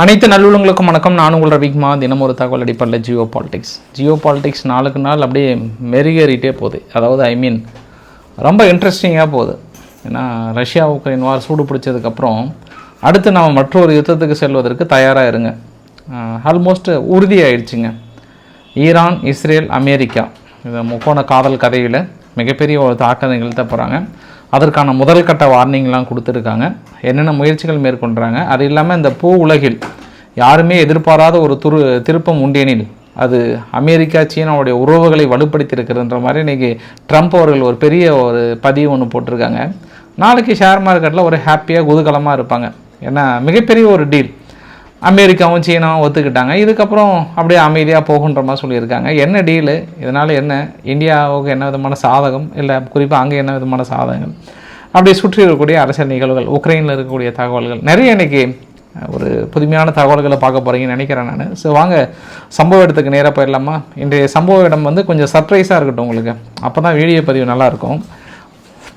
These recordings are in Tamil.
அனைத்து நல்லுள்ளங்களுக்கும் வணக்கம். நான் உங்கள் ரவிக்குமா. தினம் ஒரு தகவல் அடிப்படையில் ஜியோ பாலிட்டிக்ஸ் நாளுக்கு நாள் அப்படியே மெருகேறிட்டே போகுது. அதாவது ரொம்ப இன்ட்ரெஸ்டிங்காக போகுது. ஏன்னா ரஷ்யா உக்ரைன் வார் சூடு பிடிச்சதுக்கப்புறம் அடுத்து நம்ம மற்றொரு யுத்தத்துக்கு செல்வதற்கு தயாராக இருங்க. ஆல்மோஸ்ட் உறுதியாயிடுச்சுங்க. ஈரான், இஸ்ரேல், அமெரிக்கா இந்த முக்கோண காதல் கதையில் மிகப்பெரிய ஒரு தாக்கம் நிகழ்த்த போகிறாங்க. அதற்கான முதல் கட்ட வார்னிங்லாம் கொடுத்துருக்காங்க. என்னென்ன முயற்சிகள் மேற்கொள்கிறாங்க. அது இல்லாமல் இந்த பூ உலகில் யாருமே எதிர்பாராத ஒரு திருப்பம் உண்டேனில் அது அமெரிக்கா சீனாவுடைய உறவுகளை வலுப்படுத்தியிருக்கிறன்ற மாதிரி இன்றைக்கி ட்ரம்ப் அவர்கள் ஒரு பெரிய ஒரு பதிவு ஒன்று போட்டிருக்காங்க. நாளைக்கு ஷேர் மார்க்கெட்டில் ஒரு ஹாப்பியாக குதூகலமாக இருப்பாங்க. ஏன்னா மிகப்பெரிய ஒரு டீல் அமெரிக்காவும் சீனாவும் ஒத்துக்கிட்டாங்க. இதுக்கப்புறம் அப்படியே அமைதியாக போகுன்ற மாதிரி சொல்லியிருக்காங்க. என்ன டீலு, இதனால் என்ன, இந்தியாவுக்கு என்ன விதமான சாதகம், இல்லை குறிப்பாக அங்கே என்ன விதமான சாதகங்கள், அப்படி சுற்றி இருக்கக்கூடிய அரசியல் நிகழ்வுகள், உக்ரைனில் இருக்கக்கூடிய தகவல்கள், நிறைய இன்றைக்கி ஒரு புதுமையான தகவல்களை பார்க்க போகிறீங்கன்னு நினைக்கிறேன் நான். ஸோ வாங்க சம்பவ இடத்துக்கு நேராக போயிடலாமா. இன்றைய சம்பவ இடம் கொஞ்சம் சர்ப்ரைஸாக இருக்கட்டும் உங்களுக்கு. அப்போ தான் வீடியோ பதிவு நல்லாயிருக்கும்.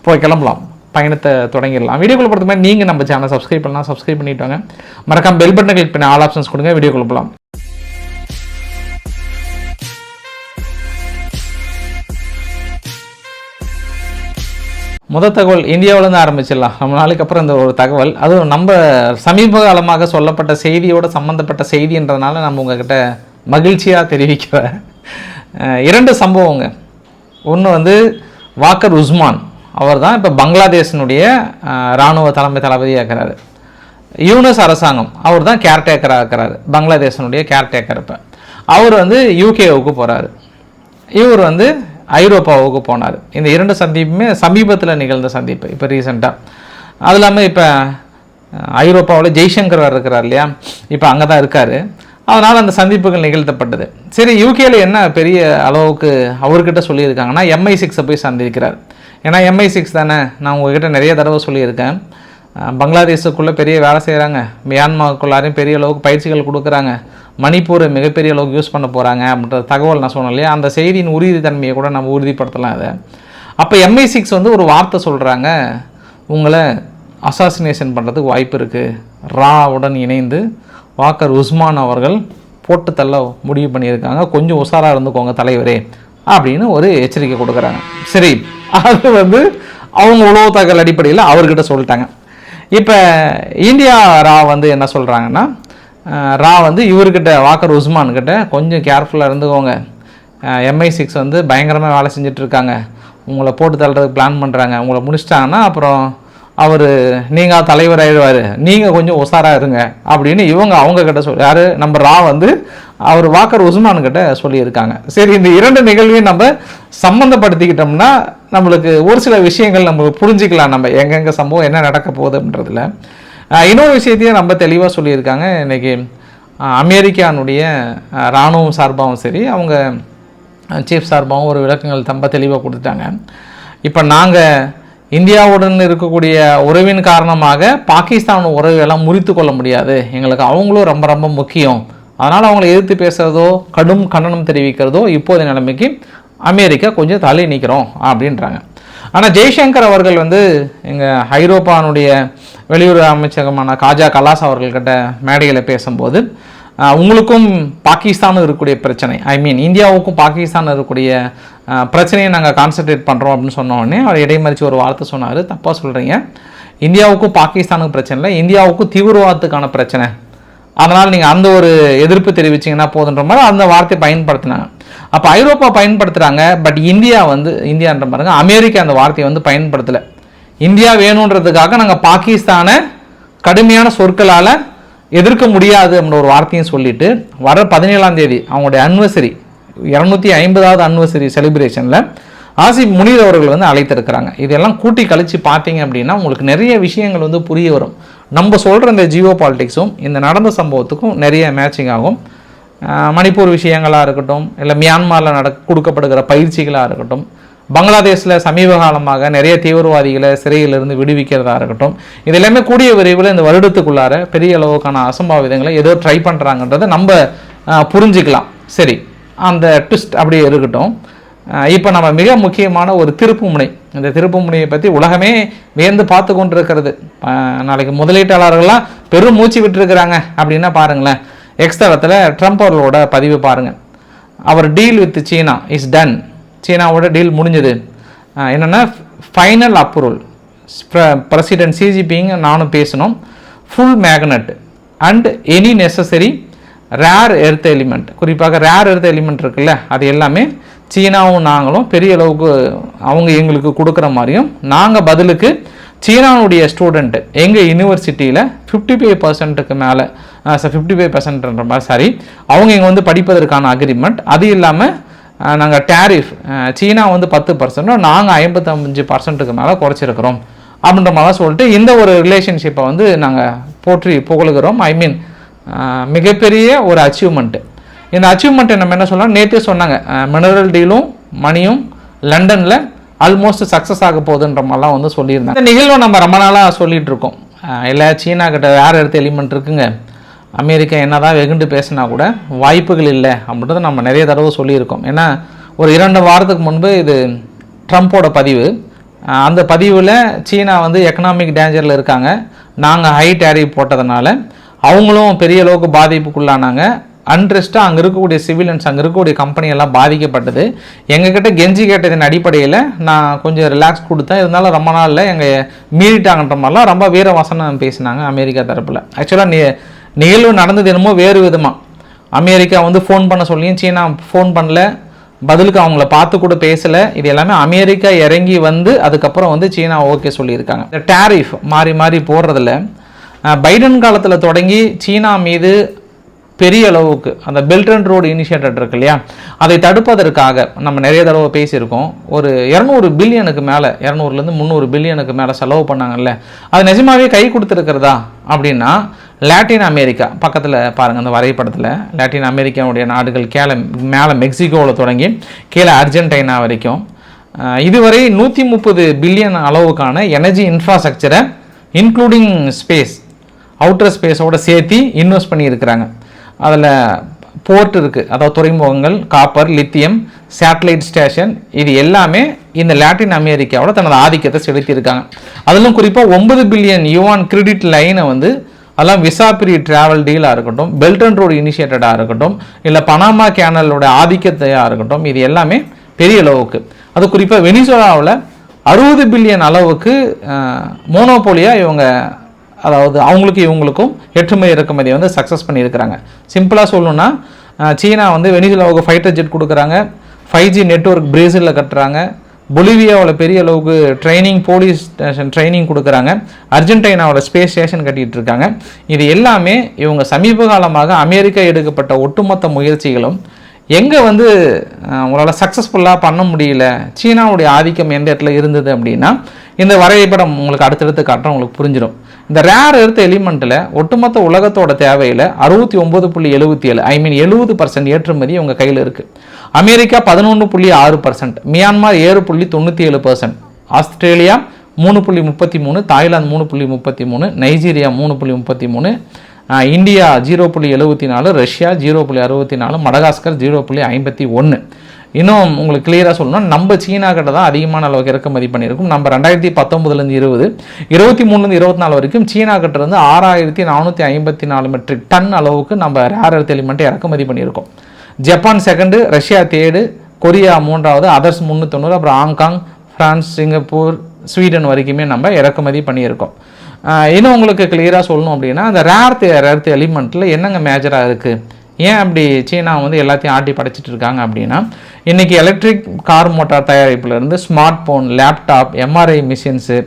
போய் கிளம்பலாம், பயணத்தை தொடங்கிடலாம். வீடியோக்குள்ள பொறுத்த மாதிரி நீங்கள் நம்ம சேனலை சப்ஸ்கிரைப் பண்ணலாம், சப்ஸ்கிரைப் பண்ணிட்டு வாங்க. மறக்காம பெல் பட்டனை கிளிக் பண்ணி ஆல் ஆப்ஷன்ஸ் கொடுங்க. வீடியோக்குள்ள போகலாம். முதல் தகவல் இந்தியாவிலேருந்து ஆரம்பிச்சிடலாம். ரொம்ப நாளைக்கு அப்புறம் இந்த ஒரு தகவல், அதுவும் நம்ம சமீப காலமாக சொல்லப்பட்ட செய்தியோடு சம்மந்தப்பட்ட செய்தின்றதுனால நம்ம உங்ககிட்ட மகிழ்ச்சியாக தெரிவிக்கிற 2 சம்பவங்க. ஒன்று வாக்கர் உஸ்மான், அவர் தான் இப்போ பங்களாதேஷனுடைய இராணுவ தளபதியாக இருக்கிறாரு. யூனஸ் அரசாங்கம், அவர் தான் கேர்டேக்கராக இருக்கிறாரு, பங்களாதேஷனுடைய கேர்டேக்கர். இப்போ அவர் யூகேவுக்கு போகிறாரு, இவர் ஐரோப்பாவுக்கு போனார். இந்த 2 சந்திப்புமே சமீபத்தில் நிகழ்ந்த சந்திப்பு, இப்போ ரீசெண்டாக. அது இல்லாமல் இப்போ ஐரோப்பாவில் ஜெய்சங்கர் இருக்கிறார் இல்லையா, இப்போ அங்கே தான் இருக்கார். அதனால் அந்த சந்திப்புகள் நிகழ்த்தப்பட்டது. சரி, யூகேயில் என்ன பெரிய அளவுக்கு அவர்கிட்ட சொல்லியிருக்காங்கன்னா MI6 போய் சந்திக்கிறார். ஏன்னா MI6 தானே, நான் உங்கள்கிட்ட நிறைய தடவை சொல்லியிருக்கேன். பங்களாதேஷுக்குள்ளே பெரிய வேலை செய்கிறாங்க, மியான்மருக்குள்ளாரையும் பெரிய அளவுக்கு பயிற்சிகள் கொடுக்குறாங்க, மணிப்பூரை மிகப்பெரிய அளவுக்கு யூஸ் பண்ண போகிறாங்க அப்படின்ற தகவல் நான் சொன்னேன் இல்லையா. அந்த செய்தியின் உறுதித்தன்மையை கூட நம்ம உறுதிப்படுத்தலாம். அதை அப்போ MI6 ஒரு வார்த்தை சொல்கிறாங்க, உங்களை அசாசினேஷன் பண்ணுறதுக்கு வாய்ப்பு இருக்குது. ராவுடன் இணைந்து வாக்கர் உஸ்மான் அவர்கள் போட்டு தள்ள முடிவு பண்ணியிருக்காங்க, கொஞ்சம் உஷாராக இருந்துக்கோங்க தலைவரே அப்படின்னு ஒரு எச்சரிக்கை கொடுக்குறாங்க. சரி, அது அவங்க உளவு தகவல் அடிப்படையில் அவர்கிட்ட சொல்லிட்டாங்க. இப்போ இந்தியா ரா என்ன சொல்கிறாங்கன்னா, ரா இவர்கிட்ட வாக்கர் உஸ்மான் கிட்ட கொஞ்சம் கேர்ஃபுல்லாக இருந்துக்கோங்க, MI6 பயங்கரமாக வேலை செஞ்சிட்ருக்காங்க, உங்களை போட்டு தள்ளுறதுக்கு பிளான் பண்ணுறாங்க, உங்களை முடிச்சிட்டாங்கன்னா அப்புறம் அவர் நீங்கள் தலைவராகிடுவார், நீங்கள் கொஞ்சம் உஷாராக இருங்க அப்படின்னு அவங்கக்கிட்ட யார் நம்ம ரா அவர் வாக்கர் உஸ்மான் கிட்ட சொல்லியிருக்காங்க. சரி, இந்த 2 நிகழ்வையும் நம்ம சம்மந்தப்படுத்திக்கிட்டோம்னா நம்மளுக்கு ஒரு சில விஷயங்கள் நம்ம புரிஞ்சிக்கலாம், நம்ம எங்கெங்கே சம்பவம் என்ன நடக்க போகுது அப்படின்றதுல. இன்னொரு விஷயத்தையும் நம்ம தெளிவாக சொல்லியிருக்காங்க. இன்றைக்கி அமெரிக்கானுடைய இராணுவம் சார்பாகவும் சரி, அவங்க சீஃப் சார்பாகவும் ஒரு விளக்கங்கள் ரொம்ப தெளிவாக கொடுத்துட்டாங்க. இப்போ நாங்கள் இந்தியாவுடன் இருக்கக்கூடிய உறவின் காரணமாக பாகிஸ்தான் உறவுகளெல்லாம் முறித்து கொள்ள முடியாது, எங்களுக்கு அவங்களும் ரொம்ப ரொம்ப முக்கியம், அதனால் அவங்கள எதிர்த்து பேசுகிறதோ கடும் கண்டனம் தெரிவிக்கிறதோ இப்போதைய நிலைமைக்கு அமெரிக்கா கொஞ்சம் தள்ளி நிற்கிறோம் அப்படின்றாங்க. ஆனால் ஜெய்சங்கர் அவர்கள் எங்கள் ஐரோப்பானுடைய வெளியுறவு அமைச்சகமான காஜா கலாஸ் அவர்கள்கிட்ட மேடையில் பேசும்போது, உங்களுக்கும் பாகிஸ்தானும் இருக்கக்கூடிய பிரச்சனை, இந்தியாவுக்கும் பாகிஸ்தானும் இருக்கக்கூடிய பிரச்சனையை நாங்கள் கான்சன்ட்ரேட் பண்ணுறோம் அப்படின்னு சொன்னோடனே அவர் இடைமறித்து ஒரு வார்த்தை சொன்னார், தப்பாக சொல்கிறீங்க, இந்தியாவுக்கும் பாகிஸ்தானுக்கு பிரச்சனை இல்லை, இந்தியாவுக்கும் தீவிரவாதத்துக்கான பிரச்சனை, அதனால் நீங்கள் அந்த ஒரு எதிர்ப்பு தெரிவிச்சிங்கன்னா போதுன்ற மாதிரி அந்த வார்த்தையை பயன்படுத்தினாங்க. அப்போ ஐரோப்பா பயன்படுத்துகிறாங்க, பட் இந்தியான்ற பாருங்க, அமெரிக்கா அந்த வார்த்தையை பயன்படுத்தலை. இந்தியா வேணுன்றதுக்காக நாங்கள் பாகிஸ்தானை கடுமையான சொற்களால் எதிர்க்க முடியாது அப்படின்ற ஒரு வார்த்தையும் சொல்லிட்டு, வர 17ஆம் தேதி அவங்களுடைய அனிவர்சரி 250வது அனிவர்சரி செலிப்ரேஷனில் ஆசிப் முனீர் அவர்கள் அழைத்திருக்கிறாங்க. இதெல்லாம் கூட்டி கழித்து பார்த்தீங்க அப்படின்னா உங்களுக்கு நிறைய விஷயங்கள் புரிய வரும். நம்ம சொல்கிற இந்த ஜியோ பாலிட்டிக்ஸும் இந்த நடந்த சம்பவத்துக்கும் நிறைய மேட்சிங் ஆகும். மணிப்பூர் விஷயங்களாக இருக்கட்டும், இல்லை மியான்மரில் கொடுக்கப்படுகிற பயிற்சிகளாக இருக்கட்டும், பங்களாதேஷில் சமீப காலமாக நிறைய தீவிரவாதிகளை சிறையிலிருந்து விடுவிக்கிறதா இருக்கட்டும், இது எல்லாமே கூடிய விரைவில் இந்த வருடத்துக்குள்ளார பெரிய அளவுக்கான அசம்பாவிதங்களை ஏதோ ட்ரை பண்ணுறாங்கன்றதை நம்ம புரிஞ்சுக்கலாம். சரி, அந்த ட்விஸ்ட் அப்படியே இருக்கட்டும். இப்போ நம்ம மிக முக்கியமான ஒரு திருப்பு முனை இந்த திருப்புமுனையை பற்றி உலகமே வியந்து பார்த்து கொண்டு இருக்கிறது. நாளைக்கு முதலீட்டாளர்கள்லாம் பெரும் மூச்சு விட்டுருக்குறாங்க அப்படின்னா பாருங்களேன். எக்ஸ் தளத்தில் ட்ரம்ப் அவர்களோட பதிவு பாருங்கள். அவர் deal with China is done. சீனாவோட டீல் முடிஞ்சது. என்னென்னா ஃபைனல் அப்ரூவல். பிரசிடென்ட் சிஜிபிங் நானும் பேசணும். Full magnet and any necessary rare earth element, குறிப்பாக ரேர் எர்த் எலிமெண்ட் இருக்குல்ல, அது எல்லாமே சீனாவும் நாங்களும் பெரிய அளவுக்கு அவங்க எங்களுக்கு கொடுக்குற மாதிரியும், நாங்கள் பதிலுக்கு சீனாவுடைய ஸ்டூடெண்ட்டு எங்கள் யூனிவர்சிட்டியில் 55% மேலே 55% மாதிரி சாரி அவங்க இங்கே வந்து படிப்பதற்கான அக்ரிமெண்ட். அது இல்லாமல் நாங்கள் டேரிஃப் சீனா வந்து 10%, நாங்கள் 55% மேலே குறைச்சிருக்கிறோம் அப்படின்ற மாதிரி சொல்லிட்டு இந்த ஒரு ரிலேஷன்ஷிப்பை வந்து நாங்கள் போற்றி புகழுகிறோம். ஐ மீன் மிகப்பெரிய ஒரு அச்சீவ்மெண்ட்டு. இந்த அச்சீவ்மெண்ட்டை நம்ம என்ன சொல்லலாம், நேற்றே சொன்னாங்க மினரல் டீலும் மணியும் லண்டனில் ஆல்மோஸ்ட் சக்ஸஸ் ஆக போகுதுன்ற மாதிரிலாம் வந்து சொல்லியிருந்தாங்க. இந்த நிகழ்வை நம்ம ரொம்ப நாளாக சொல்லிகிட்டு இருக்கோம். இல்லை சீனா கிட்ட வேறு எடுத்த எலிமெண்ட் இருக்குங்க, அமெரிக்கா என்ன தான் வெகுண்டு பேசினா கூட வாய்ப்புகள் இல்லை அப்படின்றத நம்ம நிறைய தடவை சொல்லியிருக்கோம். ஏன்னா ஒரு 2 வாரத்துக்கு முன்பு இது ட்ரம்ப்போட பதிவு. அந்த பதிவில் சீனா வந்து எக்கனாமிக் டேஞ்சரில் இருக்காங்க, நாங்கள் ஹை டேரிஃப் போட்டதுனால அவங்களும் பெரிய அளவுக்கு பாதிப்புக்குள்ளானாங்க. அன்ட்ரெஸ்ட்டாக அங்கே இருக்கக்கூடிய சிவிலியன்ஸ், அங்கே இருக்கக்கூடிய கம்பெனியெல்லாம் பாதிக்கப்பட்டது. எங்ககிட்ட கெஞ்சி கேட்டதின் அடிப்படையில் நான் கொஞ்சம் ரிலாக்ஸ் கொடுத்தேன். இருந்தாலும் ரொம்ப நாளில் எங்கள் மீறிட்டாங்கன்ற மாதிரிலாம் ரொம்ப வீரவசனம் பேசினாங்க அமெரிக்கா தரப்பில். ஆக்சுவலாக நிகழ்வு நடந்தது என்னமோ வேறு விதமாக. அமெரிக்கா வந்து ஃபோன் பண்ண சொல்லியும் சீனா ஃபோன் பண்ணல, பதிலுக்கு அவங்கள பார்த்து கூட பேசலை. இது எல்லாமே அமெரிக்கா இறங்கி வந்து அதுக்கப்புறம் வந்து சீனா ஓகே சொல்லியிருக்காங்க. இந்த டேரிஃப் மாறி மாறி போடுறதில்ல பைடன் காலத்தில் தொடங்கி சீனா மீது பெரிய அளவுக்கு அந்த பெல்ட் அண்ட் ரோடு இனிஷியேட்டிவ் இருக்கு இல்லையா, அதை தடுப்பதற்காக நம்ம நிறைய தடவை பேசியிருக்கோம். ஒரு 200 பில்லியனுக்கு மேலே, 200லேருந்து 300 பில்லியனுக்கு மேலே செலவு பண்ணாங்கல்ல, அது நிஜமாகவே கை கொடுத்துருக்கிறதா அப்படின்னா லாட்டின் அமெரிக்கா பக்கத்தில் பாருங்கள் அந்த வரைபடத்தில். லாட்டின் அமெரிக்காவுடைய நாடுகள் மேலே மெக்சிகோவில் தொடங்கி கீழே அர்ஜென்டினா வரைக்கும் இதுவரை 130 பில்லியன் அளவுக்கான எனர்ஜி இன்ஃப்ராஸ்ட்ரக்சரை இன்க்ளூடிங் ஸ்பேஸ், அவுட்டர் ஸ்பேஸோடு சேர்த்து இன்வெஸ்ட் பண்ணியிருக்கிறாங்க. அதில் போர்ட் இருக்குது, அதாவது துறைமுகங்கள், காப்பர், லித்தியம், சேட்டலைட் ஸ்டேஷன், இது எல்லாமே இந்த லாட்டின் அமெரிக்காவோட தனது ஆதிக்கத்தை செலுத்தியிருக்காங்க. அதிலும் குறிப்பாக 9 பில்லியன் யுவான் கிரெடிட் லைனை வந்து அதெல்லாம் விசா பிரி ட்ராவல் டீலாக இருக்கட்டும், பெல்ட் அண்ட் ரோடு இனிஷியேட்டடாக இருக்கட்டும், இல்லை பனாமா கேனலோட ஆதிக்கத்தையாக இருக்கட்டும், இது எல்லாமே பெரிய அளவுக்கு. அது குறிப்பாக வெனிசுலாவில் 60 பில்லியன் அளவுக்கு மோனோபோலியாக இவங்க, அதாவது அவங்களுக்கு இவங்களுக்கும் ஏற்றுமதி இறக்குமதியை வந்து சக்ஸஸ் பண்ணியிருக்கிறாங்க. சிம்பிளாக சொல்லணுன்னா சீனா வந்து வெனிசுலாவுக்கு ஃபைட்டர் ஜெட் கொடுக்குறாங்க, 5G நெட்வொர்க் பிரேசிலில் கட்டுறாங்க, பொலிவியாவில் பெரிய அளவுக்கு போலீஸ் ஸ்டேஷன் ட்ரைனிங் கொடுக்குறாங்க, அர்ஜென்டினாவில் ஸ்பேஸ் ஸ்டேஷன் கட்டிகிட்டு இருக்காங்க. இது எல்லாமே இவங்க சமீப காலமாக அமெரிக்கா எடுக்கப்பட்ட ஒட்டுமொத்த முயற்சிகளும் எங்கே வந்து உங்களால் சக்ஸஸ்ஃபுல்லாக பண்ண முடியல, சீனாவுடைய ஆதிக்கம் எந்த இடத்துல இருந்தது அப்படின்னா இந்த வரைபடம் உங்களுக்கு அடுத்தடுத்து காட்டுறோம், உங்களுக்கு புரிஞ்சிடும். இந்த ரேர் எர்த் எலிமெண்ட்டில் ஒட்டுமொத்த உலகத்தோட தேவையில் 69.77 ஐ மீன் 70% ஏற்றுமதி உங்கள் கையில் இருக்குது. America 11.6%, Myanmar 7.97%, Australia 3.33, Thailand 3.33, Nigeria 3.33, India 0.74, Russia 0.64, Madagascar 0.51. இன்னும் உங்களுக்கு கிளியராக சொல்லணும், நம்ம சீனா கிட்ட தான் அதிகமான அளவுக்கு இறக்குமதி பண்ணியிருக்கும். நம்ம 2019 20, 23 24 வரைக்கும் சீனா கிட்ட இருந்து 6454 மெட்ரிக் டன் அளவுக்கு நம்ம ரேர் எர்த் எலிமெண்ட்டை இறக்குமதி பண்ணியிருக்கோம். ஜப்பான் 2, ரஷ்யா 3, கொரியா 3, அதர்ஸ் 390, அப்புறம் ஹாங்காங், ஃப்ரான்ஸ், சிங்கப்பூர், ஸ்வீடன் வரைக்குமே நம்ம இறக்குமதி பண்ணியிருக்கோம். இன்னும் உங்களுக்கு கிளியராக சொல்லணும் அப்படின்னா அந்த ரேர் எர்த் எலிமெண்ட்டில் என்னங்க மேஜராக இருக்குது, ஏன் அப்படி சீனா வந்து எல்லாத்தையும் ஆட்டி படைச்சிட்டு இருக்காங்க அப்படின்னா, இன்றைக்கி எலக்ட்ரிக் கார் மோட்டார் தயாரிப்புலேருந்து smart phone, laptop, MRI machines,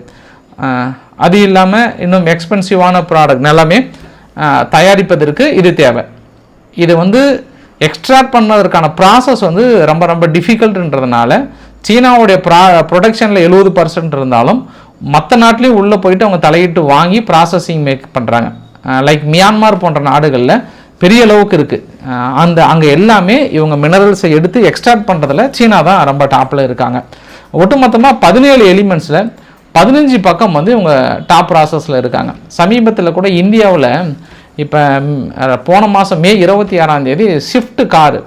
அது இல்லாமல் இன்னும் எக்ஸ்பென்சிவான ப்ராடக்ட் எல்லாமே தயாரிப்பதற்கு இது தேவை. இது வந்து எக்ஸ்ட்ராக்ட் பண்ணதற்கான ப்ராசஸ் வந்து ரொம்ப ரொம்ப டிஃபிகல்ட்ன்றதுனால சீனாவுடைய ப்ரொடக்ஷனில் 70% இருந்தாலும் மற்ற நாட்டிலையும் உள்ளே போயிட்டு அவங்க தலையிட்டு வாங்கி ப்ராசஸிங் மேக் பண்ணுறாங்க. லைக் மியான்மார் போன்ற நாடுகளில் பெரிய அளவுக்கு இருக்குது. அங்கே எல்லாமே இவங்க மினரல்ஸை எடுத்து எக்ஸ்ட்ராக்ட் பண்ணுறதுல சீனா தான் ரொம்ப டாப்பில் இருக்காங்க. ஒட்டுமொத்தமாக 17 எலிமெண்ட்ஸில் 15 பக்கம் வந்து இவங்க டாப் ப்ராசஸில் இருக்காங்க. சமீபத்தில் கூட இந்தியாவில் இப்போ போன மாதம் மே 26 ஸ்விஃப்ட் காரு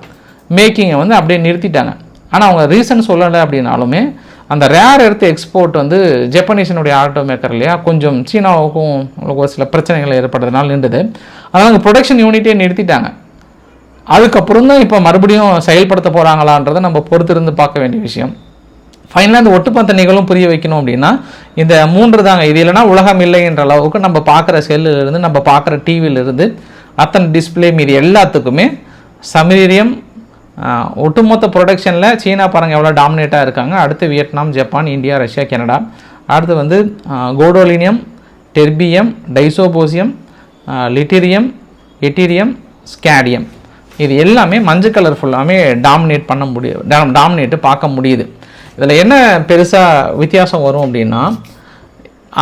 மேக்கிங்கை வந்து அப்படியே நிறுத்திட்டாங்க. ஆனால் அவங்க ரீசன் சொல்லலை அப்படின்னாலுமே அந்த ரேர் எர்த் எக்ஸ்போர்ட் வந்து ஜப்பானீஸினுடைய ஆட்டோ மேக்கர் இல்லையா, கொஞ்சம் சீனாவுக்கும் ஒரு சில பிரச்சனைகள் ஏற்படுறதுனால நின்றுது. அதனால் அங்கே ப்ரொடக்ஷன் யூனிட்டே நிறுத்திட்டாங்க. அதுக்கப்புறம் தான் இப்போ மறுபடியும் செயல்படுத்த போகிறாங்களான்றதை நம்ம பொறுத்திருந்து பார்க்க வேண்டிய விஷயம். ஃபைனலாக இந்த ஒட்டுமொத்த நிகழும் புரிய வைக்கணும் அப்படின்னா இந்த 3 தாங்க. இது இல்லைனா உலகம் இல்லை என்ற அளவுக்கு நம்ம பார்க்குற செல்லிலிருந்து, நம்ம பார்க்குற டிவியிலிருந்து, அத்தனை டிஸ்பிளே மீது எல்லாத்துக்குமே சமீரியம் ஒட்டுமொத்த ப்ரொடக்ஷனில் சீனா பாருங்கள் எவ்வளோ டாமினேட்டாக இருக்காங்க. அடுத்து Vietnam, Japan, India, Russia, Canada. அடுத்து வந்து கோடோலினியம், டெர்பியம், டைசோபோசியம், லிட்டீரியம், எட்டீரியம், ஸ்கேடியம். இது எல்லாமே மஞ்சள் கலர் ஃபுல்லாமே டாமினேட்டு பார்க்க முடியுது. இதில் என்ன பெருசாக வித்தியாசம் வரும் அப்படின்னா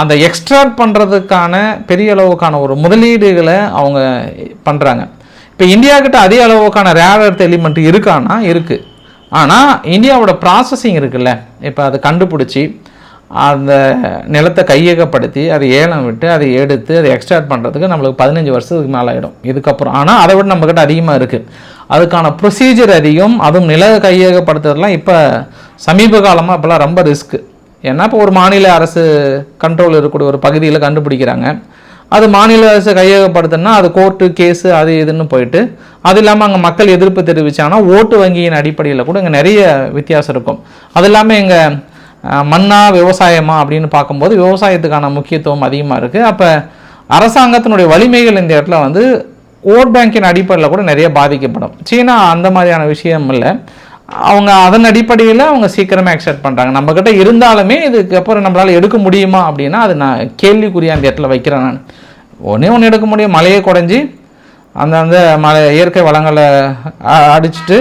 அந்த எக்ஸ்ட்ராக்ட் பண்ணுறதுக்கான பெரிய அளவுக்கான ஒரு முதலீடுகளை அவங்க பண்ணுறாங்க. இப்போ இந்தியாக்கிட்ட அதே அளவுக்கான ரேர் எர்த் எலிமெண்ட் இருக்கான்னா இருக்குது. ஆனால் இந்தியாவோட ப்ராசஸிங் இருக்குல்ல, இப்போ அதை கண்டுபிடிச்சி அந்த நிலத்தை கையகப்படுத்தி அதை ஏலம் விட்டு அதை எடுத்து அதை எக்ஸ்ட்ராக்ட் பண்ணுறதுக்கு நம்மளுக்கு 15 வருஷத்துக்கு மேலே ஆகிடும் இதுக்கப்புறம். ஆனால் அதை விட நம்மக்கிட்ட அதிகமாக இருக்குது. அதுக்கான ப்ரொசீஜர் அதிகம். அதுவும் நில கையகப்படுத்துறதுலாம் இப்போ சமீப காலமாக இப்போலாம் ரொம்ப ரிஸ்க்கு. ஏன்னா இப்போ ஒரு மாநில அரசு கண்ட்ரோல் இருக்கக்கூடிய ஒரு பகுதியில் கண்டுபிடிக்கிறாங்க. அது மாநில அரசு கையகப்படுத்தினா அது கோர்ட்டு கேஸு அது இதுன்னு போயிட்டு, அது இல்லாமல் அங்கே மக்கள் எதிர்ப்பு தெரிவித்தாங்கன்னா ஓட்டு வங்கியின் அடிப்படையில் கூட இங்கே நிறைய வித்தியாசம் இருக்கும். அது இல்லாமல் இங்கே மண்ணா விவசாயமா அப்படின்னு பார்க்கும்போது விவசாயத்துக்கான முக்கியத்துவம் அதிகமாக இருக்குது. அப்போ அரசாங்கத்தினுடைய வலிமைகள் இந்த இடத்துல வந்து ஓட் பேங்கின் அடிப்படையில் கூட நிறைய பாதிக்கப்படும். சீனா அந்த மாதிரியான விஷயம் இல்லை. அவங்க அதன் அடிப்படையில் அவங்க சீக்கிரமாக அக்செப்ட் பண்ணுறாங்க. நம்மக்கிட்ட இருந்தாலுமே இதுக்கப்புறம் நம்மளால் எடுக்க முடியுமா அப்படின்னா அது நான் கேள்விக்குரிய அந்த இடத்துல வைக்கிறேன். நான் ஒன்று எடுக்க முடியும், மலையை குறைஞ்சி அந்த மலை இயற்கை வளங்களை அடிச்சுட்டு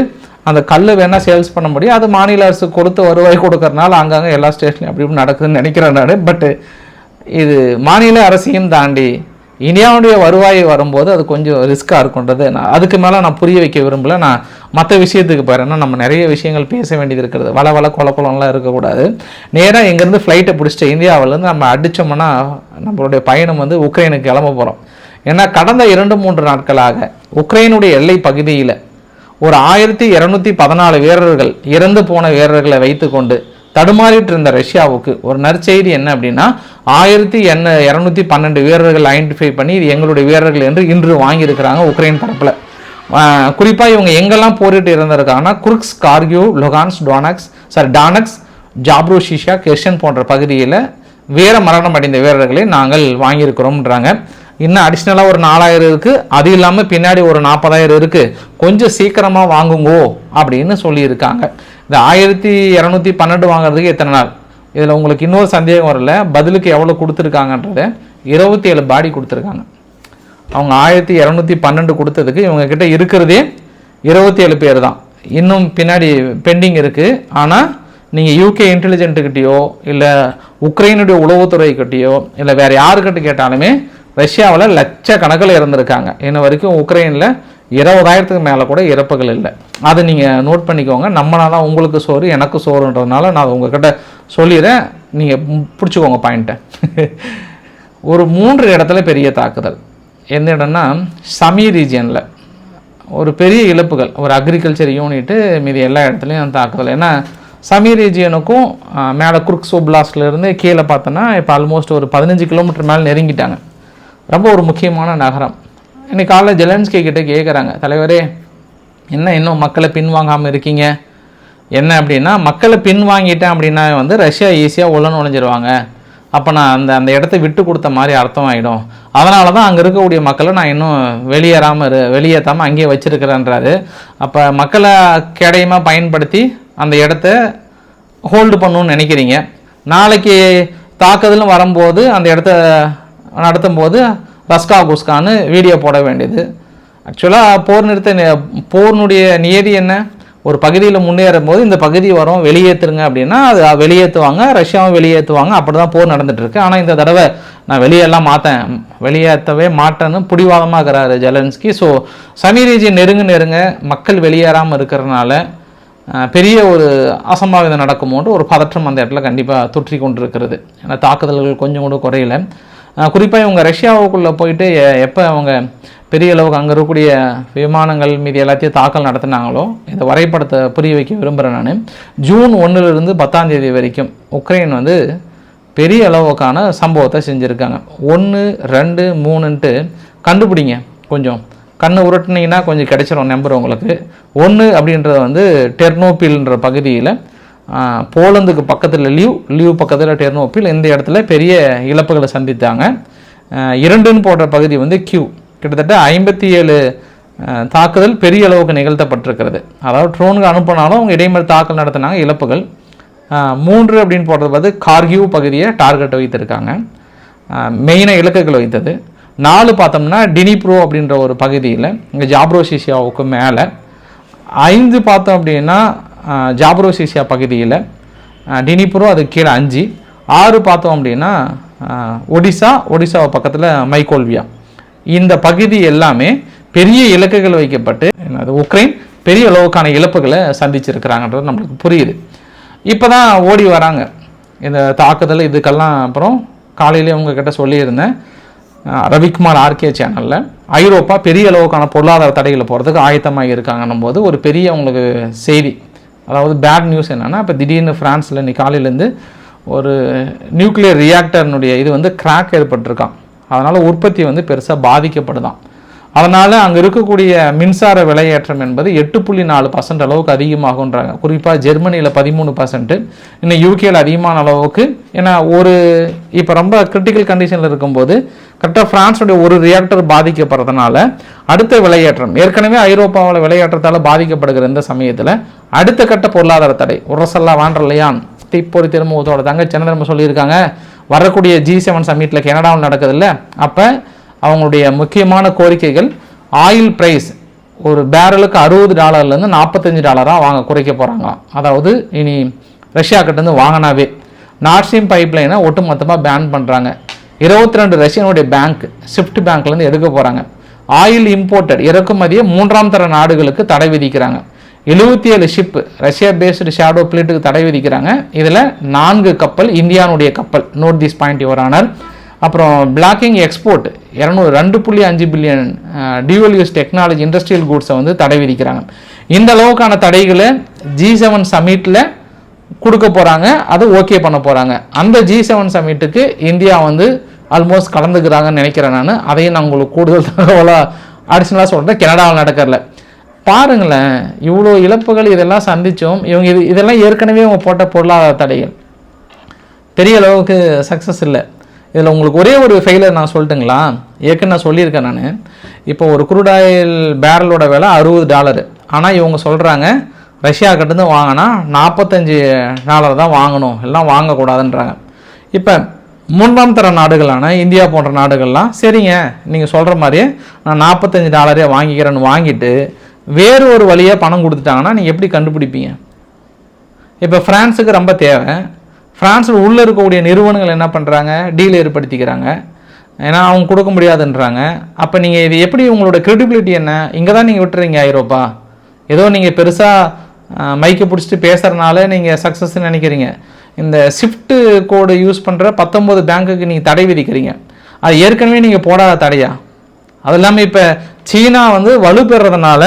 அந்த கல் வேணால் சேல்ஸ் பண்ண முடியும். அது மாநில அரசு கொடுத்து வருவாய் கொடுக்கறனால அங்கங்கே எல்லா ஸ்டேஷன்லையும் அப்படி இப்படி நடக்குதுன்னு நினைக்கிறேன் நான். பட்டு இது மாநில அரசையும் தாண்டி இந்தியாவுடைய வருவாய் வரும்போது அது கொஞ்சம் ரிஸ்க்காக இருக்குன்றது நான் அதுக்கு மேலே நான் புரிய வைக்க விரும்பலை. நான் மற்ற விஷயத்துக்கு போயிடறேன்னா நம்ம நிறைய விஷயங்கள் பேச வேண்டியது இருக்கிறது. வள குளம்லாம் இருக்கக்கூடாது. நேராக இங்கேருந்து ஃப்ளைட்டை பிடிச்சிட்டு இந்தியாவிலேருந்து நம்ம அடித்தோம்னா நம்மளுடைய பயணம் வந்து உக்ரைனுக்கு கிளம்ப போகிறோம். ஏன்னா கடந்த 2-3 நாட்களாக உக்ரைனுடைய எல்லை பகுதியில் ஒரு 1214 வீரர்கள், இறந்து போன வீரர்களை வைத்து கொண்டு தடுமாறிட்டு இருந்த ரஷ்யாவுக்கு ஒரு நற்செய்தி என்ன அப்படின்னா 1212 வீரர்கள் ஐடென்டிஃபை பண்ணி இது எங்களுடைய வீரர்கள் என்று இன்று வாங்கியிருக்கிறாங்க உக்ரைன் தரப்பில். குறிப்பாக இவங்க எங்கெல்லாம் போரிட்டு இருந்திருக்காங்கன்னா குர்க்ஸ், கார்கிவ், லுகான்ஸ், டானக்ஸ், ஜாப்ரோஷிஷா, கெர்சன் போன்ற பகுதியில் வீர மரணம் அடைந்த வீரர்களை நாங்கள் வாங்கியிருக்கிறோம்ன்றாங்க. இன்னும் அடிஷ்னலாக ஒரு 4000 இருக்குது. அது இல்லாமல் பின்னாடி ஒரு 40,000 இருக்குது. கொஞ்சம் சீக்கிரமாக வாங்குங்கோ அப்படின்னு சொல்லியிருக்காங்க. இந்த 1212 வாங்குறதுக்கு எத்தனை நாள்? இதில் உங்களுக்கு இன்னொரு சந்தேகம் வரல, பதிலுக்கு எவ்வளோ கொடுத்துருக்காங்கன்றத 27 பாடி கொடுத்துருக்காங்க. அவங்க 1212 கொடுத்ததுக்கு இவங்கக்கிட்ட இருக்கிறதே 27 பேர் தான். இன்னும் பின்னாடி பெண்டிங் இருக்குது. ஆனால் நீங்கள் யூகே இன்டெலிஜென்ட்டுக்கிட்டேயோ இல்லை உக்ரைனுடைய உளவுத்துறைக்கிட்டேயோ இல்லை வேறு யாருக்கிட்ட கேட்டாலுமே ரஷ்யாவில் லட்சக்கணக்கில் இறந்துருக்காங்க. இன்ன வரைக்கும் உக்ரைனில் 20,000க்கு மேலே கூட இறப்புகள் இல்லை. அதை நீங்கள் நோட் பண்ணிக்கோங்க. நம்மளால உங்களுக்கு சோறு எனக்கு சோறுன்றதுனால நான் உங்ககிட்ட சொல்லிடுறேன், நீங்கள் பிடிச்சிக்கோங்க பாயிண்ட்டை. ஒரு 3 இடத்துல பெரிய தாக்குதல். எந்த இடம்னா சமீ ரீஜியனில் ஒரு பெரிய இழப்புகள். ஒரு அக்ரிகல்ச்சர் யூனிட்டு மீது எல்லா இடத்துலையும் தாக்குதல். ஏன்னா சமீ ரீஜியனுக்கும் மேலே குர்க்ஸ் ஒப்லாஸ்ட்லேருந்து கீழே பார்த்தோன்னா இப்போ ஆல்மோஸ்ட் ஒரு 15 கிலோமீட்டர் மேலே நெருங்கிட்டாங்க. ரொம்ப ஒரு முக்கியமான நகரம். இன்றைக்கி காலைல ஜெலன்ஸ்கி கிட்டே கேட்குறாங்க, தலைவரே என்ன இன்னும் மக்களை பின்வாங்காமல் இருக்கீங்க? என்ன அப்படின்னா மக்களை பின்வாங்கிட்டேன் அப்படின்னா வந்து ரஷ்யா ஈஸியாக உள்ள நுழைஞ்சிருவாங்க. அப்போ நான் அந்த இடத்த விட்டு கொடுத்த மாதிரி அர்த்தம் ஆகிடும். அதனால தான் அங்கே இருக்கக்கூடிய மக்களை நான் இன்னும் வெளியேற்றாமல் அங்கேயே வச்சுருக்கிறேன்றாரு. அப்போ மக்களை கேடயமாக பயன்படுத்தி அந்த இடத்த ஹோல்டு பண்ணணும்னு நினைக்கிறீங்க. நாளைக்கு தாக்குதலும் வரும்போது அந்த இடத்த நடத்தும் போது ரஸ்கா குஸ்கான்னு வீடியோ போட வேண்டியது. ஆக்சுவலாக போர்னுடைய நியதி என்ன? ஒரு பகுதியில் முன்னேறும் போது இந்த பகுதி வரும் வெளியேற்றுருங்க அப்படின்னா அது வெளியேற்றுவாங்க, ரஷ்யாவும் வெளியேற்றுவாங்க. அப்படி தான் போர் நடந்துகிட்ருக்கு. ஆனால் இந்த தடவை நான் வெளியேற்றவே மாட்டேன்னு பிடிவாதமாக இருக்கிறாரு ஜெலன்ஸ்கி. ஸோ சமீ ரீஜியன் நெருங்க மக்கள் வெளியேறாமல் இருக்கிறதுனால பெரிய ஒரு அசம்பாவிதம் நடக்குமோன்று ஒரு பதற்றம் அந்த இடத்துல கண்டிப்பாக தொற்றி கொண்டிருக்கிறது. ஏன்னா தாக்குதல்கள் கொஞ்சம் கூட குறையல. குறிப்பாக இவங்க ரஷ்யாவுக்குள்ளே போயிட்டு எப்போ அவங்க பெரிய அளவுக்கு அங்கே இருக்கக்கூடிய விமானங்கள் மீது எல்லாத்தையும் தாக்கல் நடத்தினாங்களோ, இந்த வரைபடத்தை புரிய வைக்க விரும்புகிறேன் நான். ஜூன் 1லிருந்து 10ஆம் தேதி வரைக்கும் உக்ரைன் வந்து பெரிய அளவுக்கான சம்பவத்தை செஞ்சுருக்காங்க. 1, 2, 3ன்ட்டு கண்டுபிடிங்க. கொஞ்சம் கண்ணு உருட்டினீங்கன்னா கொஞ்சம் கிடைச்சிரும் நம்பர் உங்களுக்கு. 1 அப்படின்றது வந்து டெர்னோபில்ன்ற பகுதியில், போலந்துக்கு பக்கத்தில் லிவ் பக்கத்தில் டெர்னோபில், இந்த இடத்துல பெரிய இழப்புகளை சந்தித்தாங்க. 2ன்னு போடுற பகுதி வந்து கியூ, கிட்டத்தட்ட 57 தாக்குதல் பெரிய அளவுக்கு நிகழ்த்தப்பட்டிருக்கிறது. அதாவது ட்ரோனுக்கு அனுப்பினாலும் அவங்க இடைமறி தாக்கல் நடத்தினாங்க, இழப்புகள். 3 அப்படின்னு போடுறது பார்த்து கார்கியூ பகுதியை டார்கெட்டை வைத்திருக்காங்க, மெயினாக இலக்குகள் வைத்தது. 4 பார்த்தோம்னா டினிப்ரோ அப்படின்ற ஒரு பகுதியில், இங்கே ஜாப்ரோசிசியாவுக்கு மேலே. 5 பார்த்தோம் அப்படின்னா ஜாப்ரோசிசியா பகுதியில், டினிப்ரோ அது கீழே 5. 6 பார்த்தோம் அப்படின்னா ஒடிசாவை பக்கத்தில் மைக்கோல்வியா. இந்த பகுதி எல்லாமே பெரிய இலக்குகள் வைக்கப்பட்டு அது உக்ரைன் பெரிய அளவுக்கான இழப்புகளை சந்திச்சிருக்கிறாங்கன்றது நம்மளுக்கு புரியுது. இப்போ தான் ஓடி வராங்க இந்த தாக்குதல் இதுக்கெல்லாம். அப்புறம் காலையிலே உங்ககிட்ட சொல்லியிருந்தேன் ரவிக்குமார் ஆர்கே சேனலில், ஐரோப்பா பெரிய அளவுக்கான பொருளாதார தடைகளை போகிறதுக்கு ஆயத்தமாக இருக்காங்கன்னும் போது ஒரு பெரிய உங்களுக்கு செய்தி, அதாவது பேட் நியூஸ் என்னென்னா, இப்போ திடீர்னு ஃப்ரான்ஸில் இன்னைக்கு காலையிலேருந்து ஒரு நியூக்ளியர் ரியாக்டர்னுடைய இது வந்து கிராக் ஏற்பட்டிருக்கான். அதனால் உற்பத்தி வந்து பெருசாக பாதிக்கப்படுதான். அதனால் அங்கே இருக்கக்கூடிய மின்சார விலையேற்றம் என்பது 8.4% அளவுக்கு அதிகமாகுன்றாங்க. குறிப்பாக ஜெர்மனியில் 13%, இன்னும் யூகேயில் அதிகமான அளவுக்கு. ஏன்னா இப்போ ரொம்ப கிரிட்டிக்கல் கண்டிஷனில் இருக்கும்போது கரெக்டாக ஃப்ரான்ஸுடைய ஒரு ரியாக்டர் பாதிக்கப்படுறதுனால அடுத்த விலையேற்றம், ஏற்கனவே ஐரோப்பாவில் விலையேற்றத்தால் பாதிக்கப்படுகிற இந்த சமயத்தில் அடுத்த கட்ட பொருளாதார தடை. உரசல்லா வாண்டர்லையான் தீப்பொறி திரும்பத்தோட தங்க சின்னதிரம்ப சொல்லியிருக்காங்க, வரக்கூடிய G7 சமிட்டில் கனடாவில் நடக்குதுல்ல, அப்போ அவங்களுடைய முக்கியமான கோரிக்கைகள் ஆயில் ப்ரைஸ் ஒரு பேரலுக்கு $60 $45 வாங்க குறைக்க போகிறாங்களாம். அதாவது இனி ரஷ்யா கிட்டேருந்து வாங்கினாவே நார்த் ஸ்ட்ரீம் பைப்லைனை ஒட்டுமொத்தமாக பேன் பண்ணுறாங்க. 22 ரஷ்யனுடைய பேங்க் ஸ்விஃப்ட் பேங்க்லேருந்து எடுக்க போகிறாங்க. ஆயில் இம்போர்ட்டட் இறக்குமதியை 3ஆம் தர நாடுகளுக்கு தடை விதிக்கிறாங்க. 77 ஷிப்பு ரஷ்யா பேஸ்டு ஷேடோ பிளேட்டுக்கு தடை விதிக்கிறாங்க. இதில் 4 கப்பல் இந்தியானுடைய கப்பல். Note this point your honour. அப்புறம் blocking export 2.5 billion dual use technology industrial கூட்ஸை வந்து தடை விதிக்கிறாங்க. இந்த அளவுக்கான தடைகளை G7 சமிட்டில் கொடுக்க போகிறாங்க, அது ஓகே பண்ண போகிறாங்க. அந்த G7 சமிட்டுக்கு இந்தியா வந்து ஆல்மோஸ்ட் கலந்துக்கிறாங்கன்னு நினைக்கிறேன் நான். அதையும் நான் உங்களுக்கு கூடுதல் தகவலாக அடிஷ்னலாக சொல்கிறேன். கனடாவில் நடக்கிறல பாருங்களேன், இவ்வளோ இழப்புகள் இதெல்லாம் சந்தித்தோம். இவங்க இதெல்லாம் ஏற்கனவே அவங்க போட்ட பொருளாதார தடைகள் பெரிய அளவுக்கு சக்ஸஸ் இல்லை. இதில் உங்களுக்கு ஒரே ஒரு ஃபெயிலர் நான் சொல்லட்டுங்களா? ஏற்கனவே நான் சொல்லியிருக்கேன் நான். இப்போ ஒரு குரூட் ஆயில் பேரலோட விலை $60. ஆனால் இவங்க சொல்கிறாங்க ரஷ்யா கிட்டேருந்து வாங்கினா $45 தான் வாங்கணும், எல்லாம் வாங்கக்கூடாதுன்றாங்க. இப்போ 3ஆம் தர நாடுகளான இந்தியா போன்ற நாடுகள்லாம் சரிங்க நீங்கள் சொல்கிற மாதிரியே நான் $45 வாங்கிக்கிறேன்னு வாங்கிட்டு வேறு ஒரு வழியாக பணம் கொடுத்துட்டாங்கன்னா நீங்கள் எப்படி கண்டுபிடிப்பீங்க? இப்போ ஃப்ரான்ஸுக்கு ரொம்ப தேவை. ஃப்ரான்ஸில் உள்ளே இருக்கக்கூடிய நிறுவனங்கள் என்ன பண்ணுறாங்க, டீல் ஏற்படுத்திக்கிறாங்க. ஏன்னா அவங்க கொடுக்க முடியாதுன்றாங்க. அப்போ நீங்கள் இது எப்படி, உங்களோட கிரெடிபிலிட்டி என்ன? இங்கே தான் நீங்கள் விட்டுறீங்க ஐரோப்பா. ஏதோ நீங்கள் பெருசாக மைக்கை பிடிச்சிட்டு பேசுகிறனால நீங்கள் சக்ஸஸ்ன்னு நினைக்கிறீங்க. இந்த ஷிஃப்ட்டு கோடு யூஸ் பண்ணுற 19 பேங்க்குக்கு நீங்கள் தடை விதிக்கிறீங்க. அது ஏற்கனவே நீங்கள் போடாத தடையா? அது இல்லாமல் இப்போ சீனா வந்து வலுப்பெறதுனால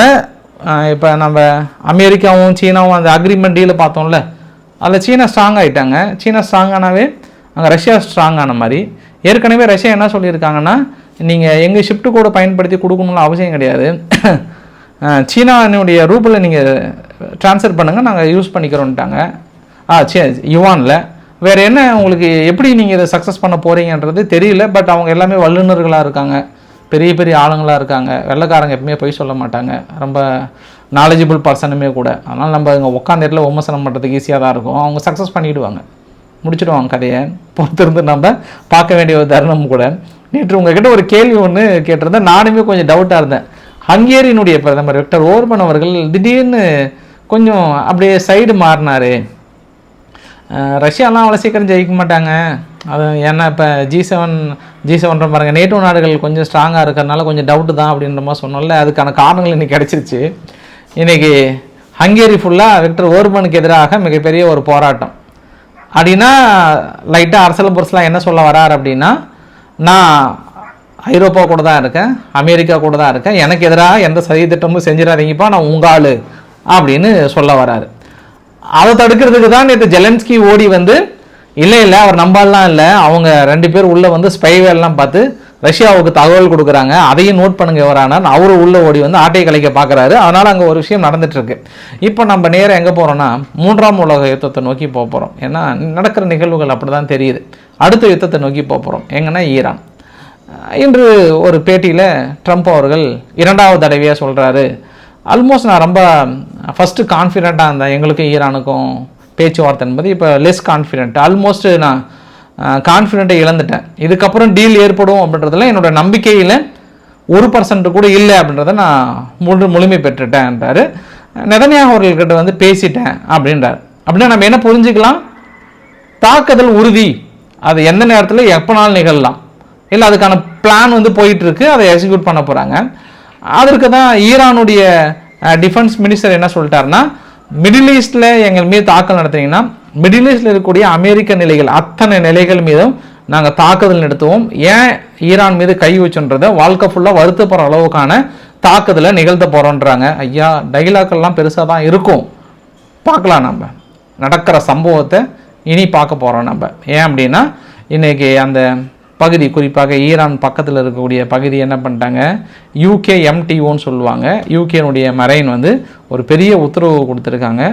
இப்போ நம்ம அமெரிக்காவும் சீனாவும் அந்த அக்ரிமெண்ட் டீலில் பார்த்தோம்ல, அதில் சீனா ஸ்ட்ராங் ஆகிட்டாங்க. சீனா ஸ்ட்ராங் ஆனாவே அங்கே ரஷ்யா ஸ்ட்ராங் ஆன மாதிரி. ஏற்கனவே ரஷ்யா என்ன சொல்லியிருக்காங்கன்னா, நீங்கள் எங்கள் ஷிஃப்ட் கோடை பயன்படுத்தி கொடுக்கணும்னு அவசியம் கிடையாது, சீனானுடைய ரூபில் நீங்கள் ட்ரான்ஸ்ஃபர் பண்ணுங்கள், நாங்கள் யூஸ் பண்ணிக்கிறோன்ட்டாங்க. யுவானில் வேறு என்ன உங்களுக்கு எப்படி நீங்கள் இதை சக்ஸஸ் பண்ண போகிறீங்கன்றது தெரியல. பட் அவங்க எல்லாமே வல்லுநர்களாக இருக்காங்க, பெரிய பெரிய ஆளுங்களாக இருக்காங்க. வெள்ளைக்காரங்க எப்பவுமே போய் சொல்ல மாட்டாங்க, ரொம்ப நாலேஜபிள் பர்சனுமே கூட. அதனால் நம்ம இங்கே உட்காந்த இடத்துல விமர்சனம் பண்ணுறதுக்கு ஈஸியாக தான் இருக்கும். அவங்க சக்ஸஸ் பண்ணிவிடுவாங்க, முடிச்சுடுவாங்க கதையை. பொறுத்திருந்து நம்ம பார்க்க வேண்டிய ஒரு தருணம் கூட. நேற்று உங்ககிட்ட ஒரு கேள்வி ஒன்று கேட்டிருந்தேன், நானுமே கொஞ்சம் டவுட்டாக இருந்தேன். ஹங்கேரியினுடைய பிரதமர் விக்டர் ஓர்பன் அவர்கள் திடீர்னு கொஞ்சம் அப்படியே சைடு மாறினார். ரஷ்யாலாம் அவ்வளோ சீக்கிரம் ஜெயிக்க மாட்டாங்க, அது ஏன்னா இப்போ G7 பாருங்கள், நேட்டோ நாடுகள் கொஞ்சம் ஸ்ட்ராங்காக இருக்கிறதுனால கொஞ்சம் டவுட்டு தான் அப்படின்ற மாதிரி சொன்னோம்ல, அதுக்கான காரணங்கள் இன்றைக்கி கிடச்சிருச்சு. இன்றைக்கி ஹங்கேரி ஃபுல்லாக விக்டர் ஓர்பனுக்கு எதிராக மிகப்பெரிய ஒரு போராட்டம். அப்படின்னா லைட்டாக அரசியல் புரட்சிலாம் என்ன சொல்ல வரார் அப்படின்னா, நான் ஐரோப்பா கூட தான் இருக்கேன், அமெரிக்கா கூட தான் இருக்கேன், எனக்கு எதிராக எந்த சதி திட்டமும் செஞ்சிடாதீங்கப்பா, நான் உங்கள் ஆள் அப்படின்னு சொல்ல வராரு. அதை தடுக்கிறதுக்கு தான் நேற்று ஜெலன்ஸ்கி ஓடி வந்து இல்லை அவர் நம்பாலாம் இல்லை, அவங்க 2 பேர் உள்ளே வந்து ஸ்பைவேல்லாம் பார்த்து ரஷ்யாவுக்கு தகவல் கொடுக்குறாங்க, அதையும் நோட் பண்ணுங்க எவரானார் அவரு உள்ளே ஓடி வந்து ஆட்டையை கலைக்க பார்க்குறாரு. அதனால் அங்கே ஒரு விஷயம் நடந்துட்டுருக்கு. இப்போ நம்ம நேரம் எங்கே போகிறோன்னா 3ஆம் உலக யுத்தத்தை நோக்கி போக போகிறோம். ஏன்னா நடக்கிற நிகழ்வுகள் அப்படி தான் தெரியுது. அடுத்த யுத்தத்தை நோக்கி போக போகிறோம். எங்கன்னா ஈரான். இன்று ஒரு பேட்டியில் ட்ரம்ப் அவர்கள் 2வது தடவையாக சொல்கிறாரு, ஆல்மோஸ்ட் நான் ரொம்ப ஃபஸ்ட்டு கான்ஃபிடெண்ட்டாக இருந்தேன் எங்களுக்கும் ஈரானுக்கும் பேச்சுவார்த்தை என்பது, இப்போ லெஸ் கான்ஃபிடென்ட், ஆல்மோஸ்ட் நான் கான்ஃபிடென்ட்டை இழந்துட்டேன், இதுக்கப்புறம் டீல் ஏற்படும் அப்படின்றதுல என்னோட நம்பிக்கையில் 1% கூட இல்லை அப்படின்றத நான் முழுமை பெற்றுட்டேன்றாரு. நெதன்யாகு அவர்கள்கிட்ட வந்து பேசிட்டேன் அப்படின்றார். அப்படின்னா நம்ம என்ன புரிஞ்சுக்கலாம், தாக்குதல் உறுதி, அது எந்த நேரத்தில் எப்போனாலும் நிகழலாம், இல்லை அதுக்கான பிளான் வந்து போயிட்டுருக்கு, அதை எக்ஸிக்யூட் பண்ண போகிறாங்க. அதற்கு தான் ஈரானுடைய டிஃபென்ஸ் மினிஸ்டர் என்ன சொல்லிட்டாருன்னா, மிடில் ஈஸ்டில் எங்கள் மீது தாக்கல் நடத்துனீங்கன்னா மிடில் ஈஸ்டில் இருக்கக்கூடிய அமெரிக்க நிலைகள் அத்தனை நிலைகள் மீதும் நாங்கள் தாக்குதல் நடத்துவோம், ஏன் ஈரான் மீது கை வச்சுன்றதை வாழ்க்கை ஃபுல்லாக வருத்தப்படுற அளவுக்கான தாக்குதலை நிகழ்த்த போகிறோன்றாங்க. ஐயா, டைலாக்கெல்லாம் பெருசாக தான் இருக்கும், பார்க்கலாம். நம்ம நடக்கிற சம்பவத்தை இனி பார்க்க போகிறோம் நம்ம. ஏன் அப்படின்னா இன்றைக்கி அந்த பகுதி, குறிப்பாக ஈரான் பக்கத்தில் இருக்கக்கூடிய பகுதி என்ன பண்ணிட்டாங்க, UKMTOன்னு சொல்லுவாங்க, யூகேனுடைய மரைன் வந்து ஒரு பெரிய உத்தரவு கொடுத்துருக்காங்க.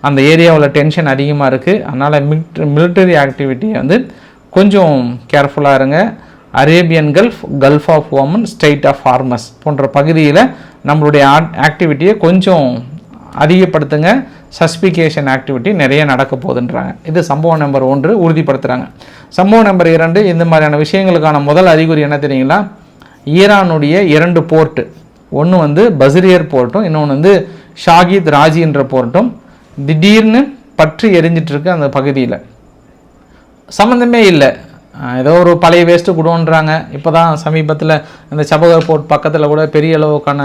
அந்த ஏரியாவில் டென்ஷன் அதிகமாக இருக்குது, அதனால் மிலிட்டரி ஆக்டிவிட்டியை வந்து கொஞ்சம் கேர்ஃபுல்லாக இருங்க. Arabian gulf, gulf of Oman, strait of Hormuz போன்ற பகுதியில் நம்மளுடைய ஆக்டிவிட்டியை கொஞ்சம் அதிகப்படுத்துங்க. சஸ்பிகேஷன் ஆக்டிவிட்டி நிறைய நடக்க போகுதுன்றாங்க. இது சம்பவம் நம்பர் 1 உறுதிப்படுத்துகிறாங்க. சம்பவம் நம்பர் 2, இந்த மாதிரியான விஷயங்களுக்கான முதல் அறிகுறி என்ன தெரியுங்களா, ஈரானுடைய 2 போர்ட்டு, ஒன்று வந்து பஸ்ரியர் போர்ட்டும், இன்னொன்று வந்து ஷாகித் ராஜின்ற போர்ட்டும் திடீர்னு பற்றி எரிஞ்சிட்ருக்கு. அந்த பகுதியில் சம்மந்தமே இல்லை, ஏதோ ஒரு பழைய வேஸ்ட்டு கொடுன்றாங்க. இப்போ தான் சமீபத்தில் இந்த சபகர் போர்ட் பக்கத்தில் கூட பெரிய அளவுக்கான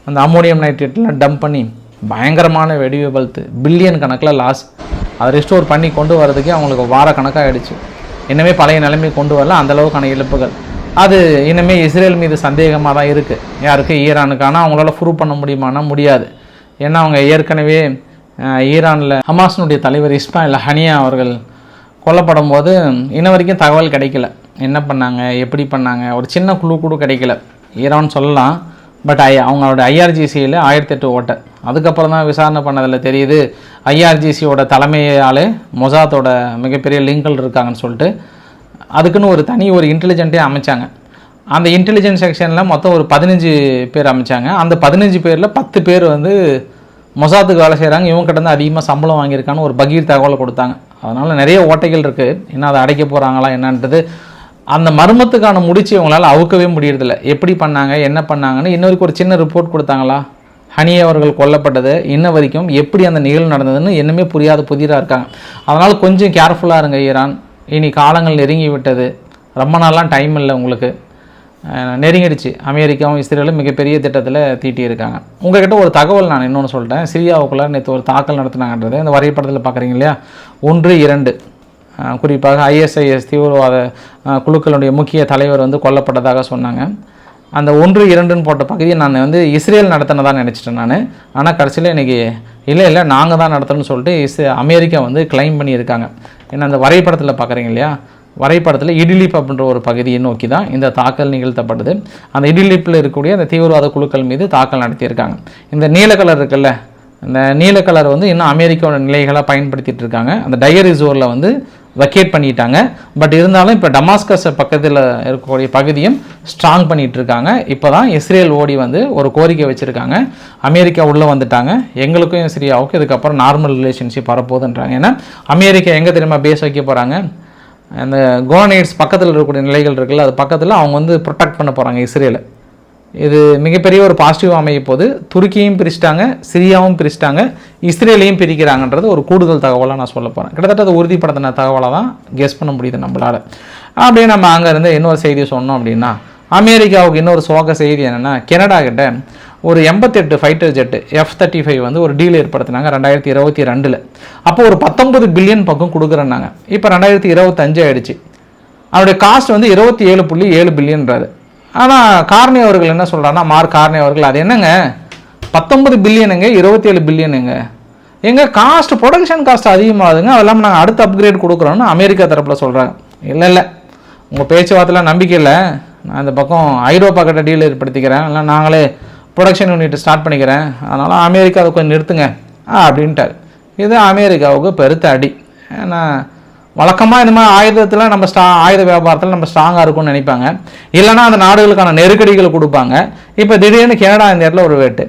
அந்த அமோனியம் நைட்ரேட்லாம் டம்ப் பண்ணி பயங்கரமான வெடி விபத்து, பில்லியன் கணக்கில் லாஸ். அதை ரெஸ்டோர் பண்ணி கொண்டு வரதுக்கே அவங்களுக்கு வார கணக்காக ஆகிடுச்சு. இன்னுமே பழைய நிலைமை கொண்டு வரல, அந்தளவுக்கான இழப்புகள். அது இன்னுமே இஸ்ரேல் மீது சந்தேகமாக தான் இருக்குது, யாருக்கு, ஈரானுக்கான. அவங்களால ப்ரூவ் பண்ண முடியுமானா முடியாது. ஏன்னா அவங்க ஏற்கனவே ஈரானில் ஹமாஸினுடைய தலைவர் இஸ்மாயில் ஹனியா அவர்கள் கொல்லப்படும் போது இன்ன வரைக்கும் தகவல் கிடைக்கல, என்ன பண்ணாங்க, எப்படி பண்ணாங்க, ஒரு சின்ன குழு கூட கிடைக்கல. ஈரான் சொல்லலாம், பட் அவங்களோட IRGCயில் 1008 ஓட்டை. அதுக்கப்புறம் தான் விசாரணை பண்ணதில் தெரியுது, IRGCயோட தலைமையாலே மொசாத்தோட மிகப்பெரிய லிங்கல் இருக்காங்கன்னு சொல்லிட்டு அதுக்குன்னு ஒரு இன்டெலிஜென்ட்டே அமைச்சாங்க. அந்த இன்டெலிஜென்ஸ் செக்ஷனில் மொத்தம் ஒரு 15 பேர் அமைச்சாங்க. அந்த 15 பேரில் 10 பேர் வந்து மொசாத்துக்கு வேலை செய்கிறாங்க, இவங்ககிட்ட இருந்து அதிகமாக சம்பளம் வாங்கியிருக்கான்னு ஒரு பகீர் தகவலை கொடுத்தாங்க. அதனால் நிறைய ஓட்டைகள் இருக்குது, இன்னும் அதை அடைக்க போகிறாங்களா என்னன்றது அந்த மர்மத்துக்கான முடிச்சு அவங்களால அவுக்கவே முடியறதில்ல. எப்படி பண்ணாங்க, என்ன பண்ணாங்கன்னு இன்னொருக்கு ஒரு சின்ன ரிப்போர்ட் கொடுத்தாங்களா, ஹனி அவர்கள் கொல்லப்பட்டது இன்ன வரைக்கும் எப்படி அந்த நிகழ்வு நடந்ததுன்னு இன்னுமே புரியாத புதிராக இருக்காங்க. அதனால் கொஞ்சம் கேர்ஃபுல்லாக இருங்க ஈரான். இனி காலங்கள் நெருங்கி விட்டது, ரொம்ப நாளாம் டைம் இல்லை உங்களுக்கு, நெருங்கிடுச்சு. அமெரிக்காவும் இஸ்ரேலும் மிகப்பெரிய திட்டத்தில் தீட்டியிருக்காங்க. உங்கள்கிட்ட ஒரு தகவல் நான் இன்னொன்று சொல்லிட்டேன், சிரியாவுக்குள்ளே நேற்று ஒரு தாக்கல் நடத்தினாங்கன்றது இந்த வரைபடத்தில் பார்க்குறீங்க இல்லையா, 1, 2 குறிப்பாக ISIS தீவிரவாத குழுக்களுடைய முக்கிய தலைவர் வந்து கொல்லப்பட்டதாக சொன்னாங்க. அந்த 1, 2ன்னு போட்ட பகுதியை நான் வந்து இஸ்ரேல் நடத்தினதான் நினச்சிட்டேன் நான். ஆனால் கடைசியில் இன்றைக்கி இல்லை நாங்கள் தான் நடத்தணும்னு சொல்லிட்டு அமெரிக்கா வந்து கிளைம் பண்ணியிருக்காங்க. ஏன்னா அந்த வரைபடத்தில் பார்க்குறீங்க இல்லையா, வரைபடத்தில் இடிலிப் அப்படின்ற ஒரு பகுதியை நோக்கி தான் இந்த தாக்கல் நிகழ்த்தப்படுது. அந்த இடிலிப்பில் இருக்கக்கூடிய அந்த தீவிரவாத குழுக்கள் மீது தாக்கல் நடத்தியிருக்காங்க. இந்த நீல கலர் இருக்குல்ல, இந்த நீல கலர் வந்து இன்னும் அமெரிக்காவோட நிலைகளாக பயன்படுத்திகிட்டு இருக்காங்க. அந்த டையரிசோரில் வந்து வெக்கேட் பண்ணிட்டாங்க. பட் இருந்தாலும் இப்போ டமாஸ்கஸ் பக்கத்தில் இருக்கக்கூடிய பகுதியும் ஸ்ட்ராங் பண்ணிகிட்டு இருக்காங்க. இப்போ தான் இஸ்ரேல் ஓடி வந்து ஒரு கோரிக்கை வச்சுருக்காங்க, அமெரிக்கா உள்ளே வந்துட்டாங்க, எங்களுக்கும் சிரியாவுக்கும் இதுக்கப்புறம் நார்மல் ரிலேஷன்ஷிப் வரப்போகுதுன்றாங்க. ஏன்னா அமெரிக்கா எங்கே தெரியுமா பேஸ் வைக்க போகிறாங்க, அந்த கோனேட்ஸ் பக்கத்தில் இருக்கக்கூடிய நிலைகள் இருக்குல்ல, அது பக்கத்தில் அவங்க வந்து ப்ரொடெக்ட் பண்ண போகிறாங்க இஸ்ரேலை. இது மிகப்பெரிய ஒரு பாசிட்டிவ் அமைய போது. துருக்கியும் பிரிச்சிட்டாங்க, சிரியாவும் பிரிச்சிட்டாங்க, இஸ்ரேலையும் பிரிக்கிறாங்கன்றது ஒரு கூடுதல் தகவலாக நான் சொல்ல போகிறேன். கிட்டத்தட்ட அது உறுதிப்படுத்தின தகவலாக தான் கெஸ் பண்ண முடியுது நம்மளால். அப்படியே நம்ம அங்கே இருந்து இன்னொரு செய்தி சொன்னோம் அப்படின்னா, அமெரிக்காவுக்கு இன்னொரு சோக செய்தி என்னென்னா, கனடா கிட்ட ஒரு 88 ஃபைட்டர் ஜெட்டு F-35 வந்து ஒரு டீல் ஏற்படுத்தினாங்க 2022. அப்போ ஒரு 19 பில்லியன் பக்கம் கொடுக்குறேன்னாங்க. இப்போ 2025 ஆகிடுச்சு. அதோடைய காஸ்ட் வந்து 27.7 பில்லியன்றாரு. ஆனால் கார்னி அவர்கள் என்ன சொல்கிறாருன்னா, மார்க் கார்னி அவர்கள், அது என்னங்க 19 பில்லியனுங்க 27 பில்லியனுங்க, எங்கள் காஸ்ட் ப்ரொடக்ஷன் காஸ்ட் அதிகமாகுதுங்க, அது இல்லாமல் நாங்கள் அடுத்த அப்கிரேட் கொடுக்குறோன்னு அமெரிக்கா தரப்பில் சொல்கிறாங்க. இல்லை உங்கள் பேச்சுவார்த்தையில் நம்பிக்கை இல்லை, நான் இந்த பக்கம் ஐரோப்பா கிட்ட டீல் ஏற்படுத்திக்கிறேன், இல்லை நாங்களே ப்ரொடக்ஷன் யூனிட் ஸ்டார்ட் பண்ணிக்கிறேன், அதனால் அமெரிக்கா அதை கொஞ்சம் நிறுத்துங்க அப்படின்ட்டார். இது அமெரிக்காவுக்கு பெருத்த அடி. ஏன்னா வழக்கமாக இந்த மாதிரி ஆயுதத்தில் நம்ம ஆயுத வியாபாரத்தில் நம்ம ஸ்ட்ராங்காக இருக்கும்னு நினைப்பாங்க, இல்லைனா அந்த நாடுகளுக்கான நெருக்கடிகளை கொடுப்பாங்க. இப்போ திடீர்னு கனடா இந்த இடத்துல ஒரு வேட்டு.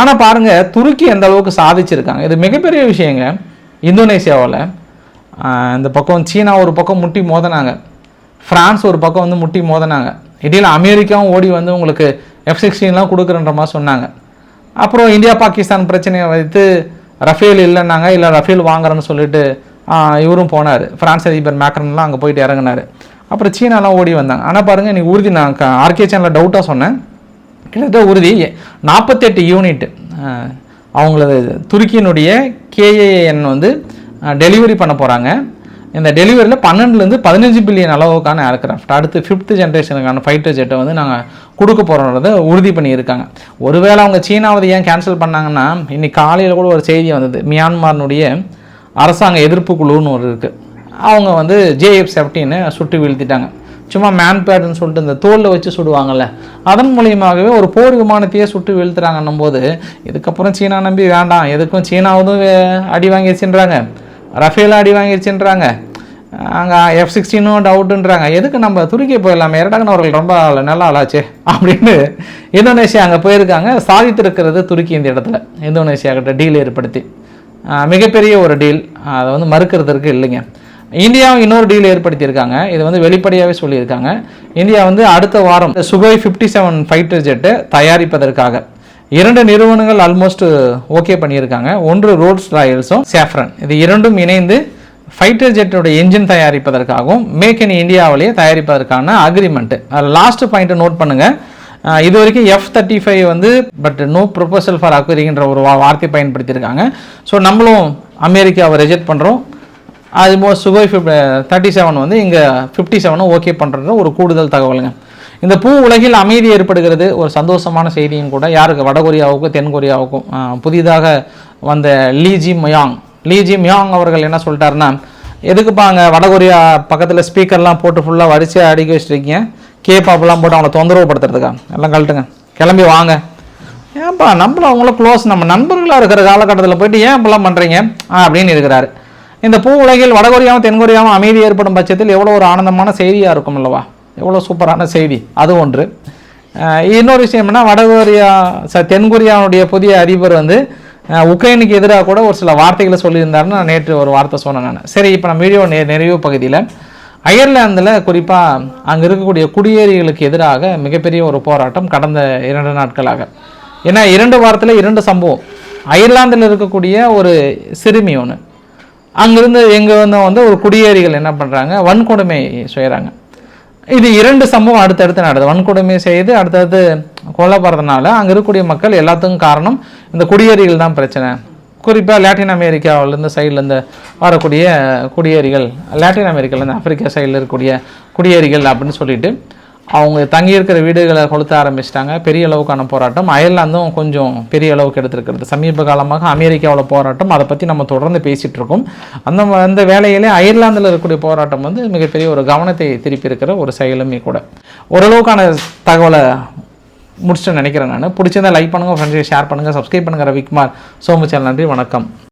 ஆனால் பாருங்கள் துருக்கி எந்த அளவுக்கு சாதிச்சிருக்காங்க, இது மிகப்பெரிய விஷயங்க. இந்தோனேசியாவில் இந்த பக்கம் சீனா ஒரு பக்கம் முட்டி மோதினாங்க, ஃப்ரான்ஸ் ஒரு பக்கம் வந்து முட்டி மோதினாங்க, இடையில் அமெரிக்காவும் ஓடி வந்து உங்களுக்கு F-16 கொடுக்குறன்ற மாதிரி சொன்னாங்க. அப்புறம் இந்தியா பாகிஸ்தான் பிரச்சனையை வைத்து ரஃபேல் இல்லைன்னாங்க, இல்லை ரஃபேல் வாங்குறேன்னு சொல்லிட்டு இவரும் போனார், ஃப்ரான்ஸ் அதிபர் மேக்ரன்லாம் அங்கே போயிட்டு இறங்கினார். அப்புறம் சீனாலாம் ஓடி வந்தாங்க. ஆனால் பாருங்கள் இன்றைக்கி உறுதி, நான் ஆர்கே சேனலில் டவுட்டாக சொன்னேன், கிட்டத்தட்ட உறுதி 48 யூனிட் அவங்களது துருக்கியினுடைய KAN வந்து டெலிவரி பண்ண போகிறாங்க. இந்த டெலிவரியில் 12லேருந்து 15 பில்லியன் அளவுக்கான ஏர்கிராஃப்ட், அடுத்து 5th ஜென்ரேஷனுக்கான ஃபைட்டர் ஜெட்டை வந்து நாங்கள் கொடுக்க போகிறோன்றதை உறுதி பண்ணியிருக்காங்க. ஒருவேளை அவங்க சீனாவது ஏன் கேன்சல் பண்ணாங்கன்னா, இன்றைக்கி காலையில் கூட ஒரு செய்தி வந்தது, மியான்மர்னுடைய அரசாங்க எதிர்ப்பு குழுன்னு ஒரு இருக்குது, அவங்க வந்து JF-17 சுட்டு வீழ்த்திட்டாங்க. சும்மா மேன்பேடுன்னு சொல்லிட்டு இந்த தோலில் வச்சு சுடுவாங்கள்ல, அதன் மூலியமாகவே ஒரு போர் விமானத்தையே சுட்டு வீழ்த்துறாங்கன்னும் போது இதுக்கப்புறம் சீனா நம்பி வேண்டாம், எதுக்கும் சீனாவதும் அடி வாங்கிடுச்சுன்றாங்க, ரஃபேலாக அடி வாங்கிடுச்சுன்றாங்க, அங்கே F-16 டவுட்டுன்றாங்க, எதுக்கு நம்ம துருக்கி போயிடலாமே, எர்டகன் அவர்கள் ரொம்ப நல்லா ஆளாச்சு அப்படின்னு இந்தோனேஷியா அங்கே போயிருக்காங்க. சாதித்திருக்கிறது துருக்கி இந்த இடத்துல இந்தோனேஷியா கிட்ட டீல் ஏற்படுத்தி, மிகப்பெரிய ஒரு டீல், அதை வந்து மறுக்கிறதுக்கு இல்லைங்க. இந்தியாவும் இன்னொரு டீல் ஏற்படுத்தியிருக்காங்க, இது வந்து வெளிப்படையாகவே சொல்லியிருக்காங்க. இந்தியா வந்து அடுத்த வாரம் சுகோய் 57 ஃபைட்டர் ஜெட்டு தயாரிப்பதற்காக 2 நிறுவனங்கள் ஆல்மோஸ்ட் ஓகே பண்ணியிருக்காங்க. ஒன்று ரோல்ஸ் ராயல்ஸும் சேஃப்ரன், இது இரண்டும் இணைந்து ஃபைட்டர் ஜெட்டோட என்ஜின் தயாரிப்பதற்காகவும் மேக் இன் இந்தியாவிலேயே தயாரிப்பதற்கான அக்ரிமெண்ட்டு. லாஸ்ட் பாயிண்ட்டை நோட் பண்ணுங்கள், இது வரைக்கும் F-35 வந்து பட் நோ ப்ரொபோசல் ஃபார் அக்வரிங்கிற ஒரு வார்த்தை பயன்படுத்தியிருக்காங்க. ஸோ நம்மளும் அமெரிக்காவை ரிஜெக்ட் பண்ணுறோம், அதுபோல் சுகோய் 37 வந்து இங்கே 57 ஓகே பண்ணுறது ஒரு கூடுதல் தகவலுங்க. இந்த பூ உலகில் அமைதி ஏற்படுகிறது ஒரு சந்தோஷமான செய்தியும் கூட. யாருக்கு? வடகொரியாவுக்கும் தென்கொரியாவுக்கும். புதிதாக வந்த லீ ஜி மியாங் அவர்கள் என்ன சொல்லிட்டாருன்னா, எதுக்குப்பா அங்கே வடகொரியா பக்கத்தில் ஸ்பீக்கர்லாம் போட்டு ஃபுல்லாக வரிசையாக அடிக்க வச்சுருக்கீங்க, கேப்பாப்பெல்லாம் போட்டு அவனை தொந்தரவு படுத்துறதுக்கா, எல்லாம் கழட்டுங்க, கிளம்பி வாங்க. ஏன்ப்பா நம்மளும் அவங்கள க்ளோஸ், நம்ம நண்பர்களாக இருக்கிற காலகட்டத்தில் போயிட்டு ஏன் இப்பெல்லாம் பண்ணுறீங்க அப்படின்னு இருக்கிறாரு. இந்த பூ உலகில் வடகொரியாவும் தென்கொரியாவும் அமைதி ஏற்படும் பட்சத்தில் எவ்வளோ ஒரு ஆனந்தமான செய்தியாக இருக்கும் அல்லவா, எவ்வளோ சூப்பரான செய்தி. அது ஒன்று. இன்னொரு விஷயம் என்ன, தென்கொரியாவுடைய புதிய அதிபர் வந்து உக்ரைனுக்கு எதிராக கூட ஒரு சில வார்த்தைகளை சொல்லியிருந்தாருன்னு நான் நேற்று ஒரு வார்த்தை சொன்னேன் நான். சரி, இப்போ நம்ம வீடியோ நிறைவு பகுதியில் அயர்லாந்தில் குறிப்பாக அங்கே இருக்கக்கூடிய குடியேறிகளுக்கு எதிராக மிகப்பெரிய ஒரு போராட்டம் கடந்த 2 நாட்களாக. ஏன்னா 2 வாரத்தில் 2 சம்பவம். அயர்லாந்தில் இருக்கக்கூடிய ஒரு சிறுமி ஒன்று, அங்கிருந்து எங்கே வந்து ஒரு குடியேறிகள் என்ன பண்ணுறாங்க, வன்கொடுமை செய்கிறாங்க. இது 2 சம்பவம் அடுத்தடுத்து நடக்குது. வன்கொடுமை செய்து அடுத்தடுத்து கொல்லப்படுறதுனால அங்கே இருக்கக்கூடிய மக்கள் எல்லாத்துக்கும் காரணம் இந்த குடியேறிகள் தான் பிரச்சனை. குறிப்பாக லாட்டின் அமெரிக்காவிலேருந்து சைட்லேருந்து வரக்கூடிய குடியேறிகள், லாட்டின் அமெரிக்காவிலேருந்து ஆப்பிரிக்கா சைடில் இருக்கக்கூடிய குடியேறிகள் அப்படின்னு சொல்லிட்டு அவங்க தங்கியிருக்கிற வீடுகளை கொளுத்த ஆரம்பிச்சிட்டாங்க. பெரிய அளவுக்கான போராட்டம். அயர்லாந்தும் கொஞ்சம் பெரிய அளவுக்கு எடுத்திருக்கிறது. சமீப காலமாக அமெரிக்காவில் போராட்டம், அதை பற்றி நம்ம தொடர்ந்து பேசிகிட்டு இருக்கோம். அந்த வேலையிலே அயர்லாந்தில் இருக்கக்கூடிய போராட்டம் வந்து மிகப்பெரிய ஒரு கவனத்தை திருப்பி இருக்கிற ஒரு செயலுமே கூட. ஓரளவுக்கான தகவலை முடிச்சுட்டு நினைக்கிறேன் நான். பிடிச்சிருந்தா லைக் பண்ணுங்கள், ஃப்ரெண்ட்ஸுக்கு ஷேர் பண்ணுங்கள், சப்ஸ்கிரைப் பண்ணுங்கள். ரவிக்குமார் சோமு சேனல். நன்றி, வணக்கம்.